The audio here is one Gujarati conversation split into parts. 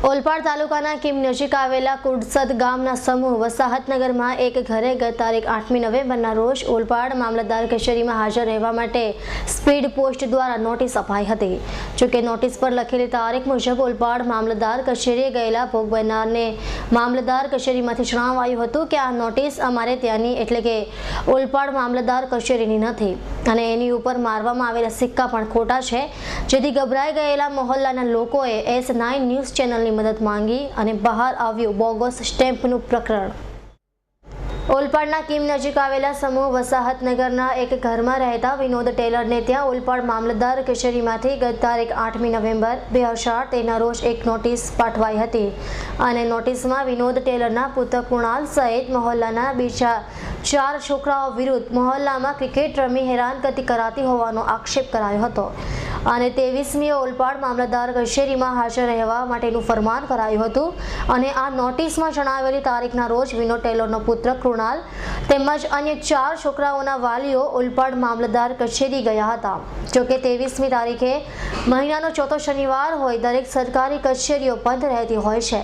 ઓલપાડ તાલુકાના કીમ નજીક આવેલા કુડસદ ગામના સમૂહ વસાહતનગરમાં એક ઘરે ગત તારીખ 8મી નવેમ્બરના રોજ ઓલપાડ મામલતદાર કચેરીમાં હાજર રહેવા માટે સ્પીડ પોસ્ટ દ્વારા નોટિસ અપાઈ હતી। જોકે નોટિસ પર લખેલી તારીખ મુજબ ઓલપાડ મામલતદાર કચેરીએ ગયેલા ભોગ બનનારને મામલતદાર કચેરીમાંથી જણાવાયું હતું કે આ નોટિસ અમારે ત્યાંની એટલે કે ઓલપાડ મામલતદાર કચેરીની નથી અને એની ઉપર મારવામાં આવેલા સિક્કા પણ ખોટા છે, જેથી ગભરાઈ ગયેલા મહોલ્લાના લોકોએ S9 ન્યૂઝ ચેનલની મદદ માંગી અને બહાર આવ્યું બોગસ સ્ટેમ્પનું પ્રકરણ। ઓલપાડના કીમ નજીક આવેલા સમૂહ વસાહતનગરના એક ઘરમાં રહેતા વિનોદ ટેલરને ત્યાં ઓલપાડ મામલતદાર કચેરીમાંથી ગત તારીખ 8મી નવેમ્બર 2018 રોજ એક નોટિસ પાઠવાઈ હતી અને નોટિસમાં વિનોદ ટેલરના પુત્ર કુણાલ સહિત મહોલ્લાના બીજા 4 છોકરાઓ વિરુદ્ધ મહોલ્લામાં ક્રિકેટ રમી હેરાનગતિ કરાતી હોવાનો આક્ષેપ કરાયો હતો અને 23મીએ ઓલપાડ મામલતદાર કચેરીમાં હાજર રહેવા માટેનું ફરમાન કરાયું હતું અને આ નોટિસમાં જણાવેલી તારીખના રોજ વિનોદ ટેલરનો પુત્ર કૃણાલ તેમજ અન્ય 4 છોકરાઓના વાલીઓ ઓલપાડ મામલતદાર કચેરી ગયા હતા। જોકે 23મી તારીખે મહિનાનો ચોથો શનિવાર હોય દરેક સરકારી કચેરીઓ બંધ રહેતી હોય છે,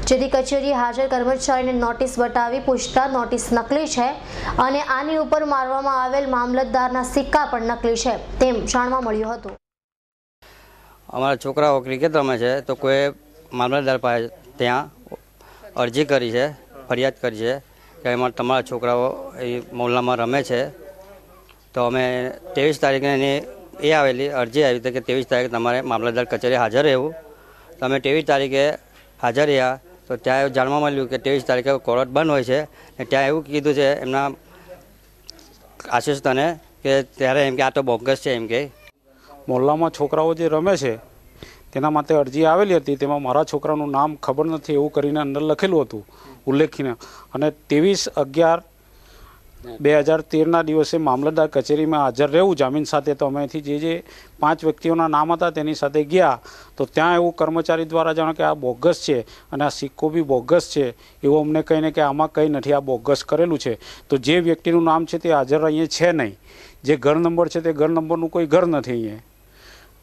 જેથી કચેરી હાજર કર્મચારીને નોટિસ બતાવી પૂછતા નોટિસ નકલી છે અને આની ઉપર મારવામાં આવેલ મામલતદારના સિક્કા પણ નકલી છે તેમ જાણવા મળ્યું હતું। અમારા છોકરાઓ ક્રિકેટ રમે છે તો કોઈ મામલતદાર પાસે ત્યાં અરજી કરી છે, ફરિયાદ કરી છે કે એમાં તમારા છોકરાઓ એ મોહલ્લામાં રમે છે, તો અમે 23 તારીખે એની એ આવેલી અરજી આવી હતી કે 23 તારીખે તમારે મામલતદાર કચેરી હાજર રહેવું। તો અમે 23 તારીખે હાજર રહ્યા તો ત્યાં જાણવા મળ્યું કે 23 તારીખે કોર્ટ બંધ હોય છે ને ત્યાં એવું કીધું છે એમના આશીષ તને કે ત્યારે એમ કે આ તો બોગસ છે, એમ કે મોહલ્લામાં છોકરાઓ જે રમે છે તેના માટે અરજી આવેલી હતી, તેમાં મારા છોકરાનું નામ ખબર નથી એવું કરીને અંદર લખેલું હતું ઉલ્લેખીને અને 23/11/2013ના દિવસે મામલતદાર કચેરીમાં હાજર રહેવું જામીન સાથે। તો અમેથી જે 5 વ્યક્તિઓના નામ હતા તેની સાથે ગયા તો ત્યાં એવું કર્મચારી દ્વારા જાણે કે આ બોગસ છે અને આ સિક્કો બી બોગસ છે એવું અમને કહીને કે આમાં કંઈ નથી, આ બોગસ કરેલું છે। તો જે વ્યક્તિનું નામ છે તે હાજર અહીંયા છે નહીં, જે ઘર નંબર છે તે ઘર નંબરનું કોઈ ઘર નથી અહીંયા,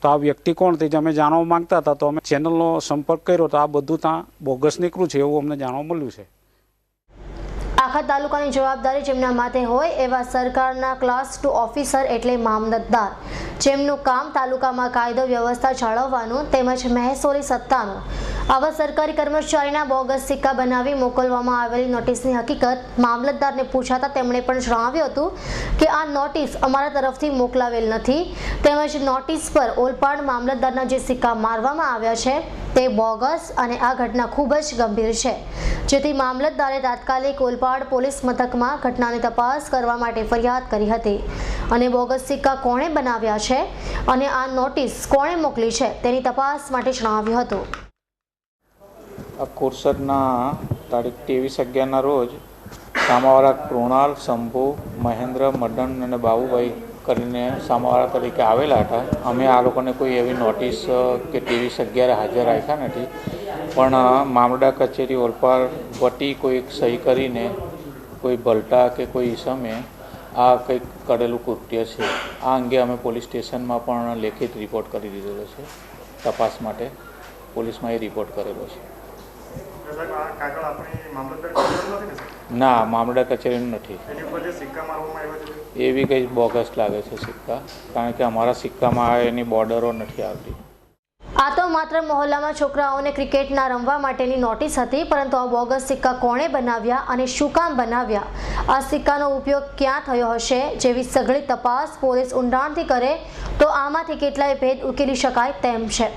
તો આ વ્યક્તિ કોણ તે અમે જાણવા માંગતા હતા। તો અમે ચેનલનો સંપર્ક કર્યો તો આ બધું ત્યાં બોગસ નીકળ્યું છે એવું અમને જાણવા મળ્યું છે। આખા તાલુકાની જવાબદારી જેમના માથે હોય એવા સરકારના ક્લાસ 2 ઓફિસર એટલે મામલતદાર, જેમનું કામ તાલુકામાં કાયદો વ્યવસ્થા જાળવવાનું તેમજ મહેસૂલી સત્તાનું, આવા સરકારી કર્મચારીના બોગસ સિક્કા બનાવી મોકલવામાં આવેલી નોટિસની હકીકત મામલતદારને પૂછાતા તેમણે પણ જણાવ્યું હતું કે આ નોટિસ અમારા તરફથી મોકલાવેલ નથી તેમજ નોટિસ પર ઓલપાડ મામલતદારના જે સિક્કા મારવામાં આવ્યા છે તે બોગસ અને આ ઘટના ખૂબ જ ગંભીર છે, જેથી મામલતદારે તાત્કાલિક ઓલપાડ પોલીસ મથકમાં ઘટનાની તપાસ કરવા માટે ફરિયાદ કરી હતી અને બોગસ સિક્કા કોણે બનાવ્યા છે અને આ નોટિસ કોણે મોકલી છે તેની તપાસ માટે જણાવ્યું હતું। કુરસદના તારીખ 23/11ના રોજ સામાવાળા કૃણાલ, શંભુ, મહેન્દ્ર, મદન અને બાબુભાઈ કરીને સામાવાળા તરીકે આવેલા હતા। અમે આ લોકોને કોઈ એવી નોટિસ કે 23/11 હાજર રાખ્યા નથી, પણ મામલતદાર કચેરી ઓલપાડ વટી કોઈ સહી કરીને કોઈ ભલટા કે કોઈ ઈસમે આ કંઈક કરેલું કૃત્ય છે। આ અંગે અમે પોલીસ સ્ટેશનમાં પણ લેખિત રિપોર્ટ કરી દીધેલો છે, તપાસ માટે પોલીસમાં એ રિપોર્ટ કરેલો છે। ના, મામલતદાર કચેરીનું નથી, એવી કંઈ બોગસ લાગે છે સિક્કા, કારણ કે અમારા સિક્કામાં એની બોર્ડરો નથી આવતી। આ તો માત્ર મહોલ્લામાં છોકરાઓને ક્રિકેટના રમવા માટેની નોટિસ હતી, પરંતુ આ બોગસ સિક્કા કોણે બનાવ્યા અને શું કામ બનાવ્યા, આ સિક્કાનો ઉપયોગ ક્યાં થયો હશે જેવી સઘળી તપાસ પોલીસ ઊંડાણથી કરે તો આમાંથી કેટલાય ભેદ ઉકેલી શકાય તેમ છે।